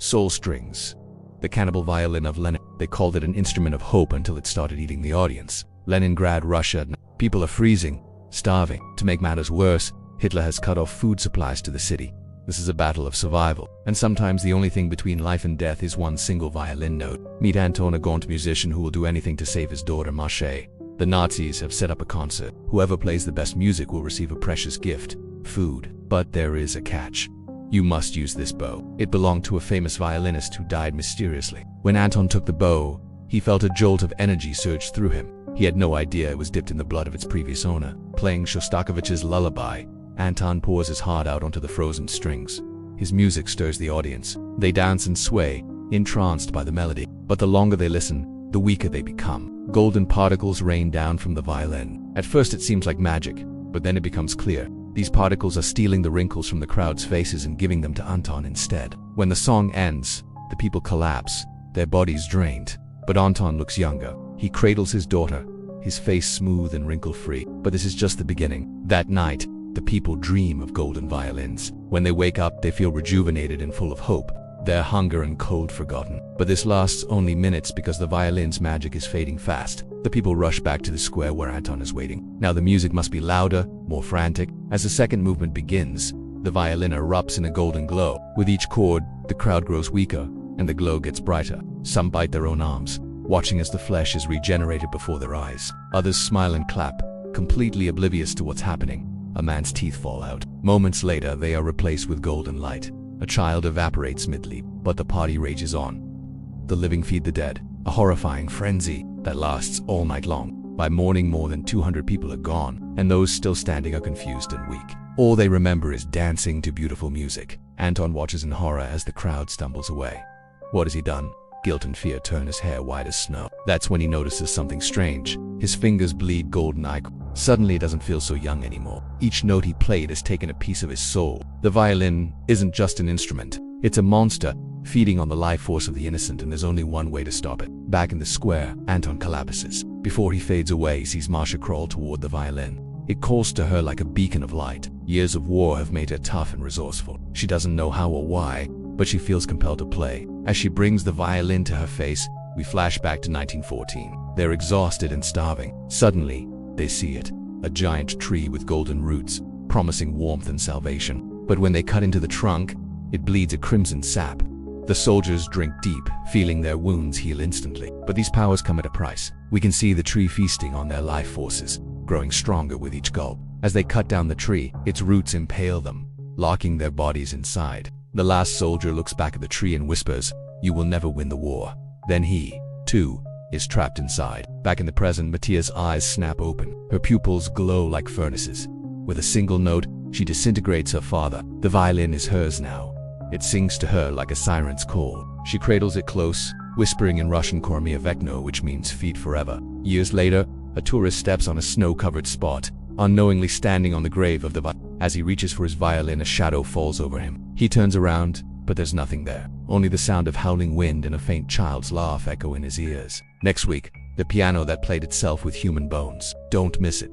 Soul strings. The cannibal violin of Lenin. They called it an instrument of hope until it started eating the audience. Leningrad, Russia. People are freezing, starving. To make matters worse, Hitler has cut off food supplies to the city. This is a battle of survival, and sometimes the only thing between life and death is one single violin note. Meet Anton, a gaunt musician who will do anything to save his daughter Masha. The Nazis have set up a concert. Whoever plays the best music will receive a precious gift, food. But there is a catch. You must use this bow. It belonged to a famous violinist who died mysteriously. When Anton took the bow, he felt a jolt of energy surge through him. He had no idea it was dipped in the blood of its previous owner. Playing Shostakovich's lullaby, Anton pours his heart out onto the frozen strings. His music stirs the audience. They dance and sway, entranced by the melody. But the longer they listen, the weaker they become. Golden particles rain down from the violin. At first it seems like magic, but then it becomes clear. These particles are stealing the wrinkles from the crowd's faces and giving them to Anton instead. When the song ends, the people collapse, their bodies drained. But Anton looks younger. He cradles his daughter, his face smooth and wrinkle-free. But this is just the beginning. That night, the people dream of golden violins. When they wake up, they feel rejuvenated and full of hope, their hunger and cold forgotten. But this lasts only minutes because the violin's magic is fading fast. The people rush back to the square where Anton is waiting. Now the music must be louder, more frantic. As the second movement begins, the violin erupts in a golden glow. With each chord, the crowd grows weaker, and the glow gets brighter. Some bite their own arms, watching as the flesh is regenerated before their eyes. Others smile and clap, completely oblivious to what's happening. A man's teeth fall out. Moments later, they are replaced with golden light. A child evaporates mid-leap, but the party rages on. The living feed the dead, a horrifying frenzy that lasts all night long. By morning, more than 200 people are gone, and those still standing are confused and weak. All they remember is dancing to beautiful music. Anton watches in horror as the crowd stumbles away. What has he done? Guilt and fear turn his hair white as snow. That's when he notices something strange. His fingers bleed golden ichor. Suddenly he doesn't feel so young anymore. Each note he played has taken a piece of his soul. The violin isn't just an instrument. It's a monster, feeding on the life force of the innocent, and there's only one way to stop it. Back in the square, Anton collapses. Before he fades away, he sees Masha crawl toward the violin. It calls to her like a beacon of light. Years of war have made her tough and resourceful. She doesn't know how or why, but she feels compelled to play. As she brings the violin to her face, we flash back to 1914. They're exhausted and starving. Suddenly, they see it, a giant tree with golden roots, promising warmth and salvation. But when they cut into the trunk, it bleeds a crimson sap. The soldiers drink deep, feeling their wounds heal instantly. But these powers come at a price. We can see the tree feasting on their life forces, growing stronger with each gulp. As they cut down the tree, its roots impale them, locking their bodies inside. The last soldier looks back at the tree and whispers, "You will never win the war." Then he, too, is trapped inside. Back in the present, Mattia's eyes snap open. Her pupils glow like furnaces. With a single note, she disintegrates her father. The violin is hers now. It sings to her like a siren's call. She cradles it close, whispering in Russian "Kormia vekno," which means feed forever. Years later, a tourist steps on a snow-covered spot, unknowingly standing on the grave of the violin. As he reaches for his violin, a shadow falls over him. He turns around, but there's nothing there. Only the sound of howling wind and a faint child's laugh echo in his ears. Next week, the piano that played itself with human bones. Don't miss it.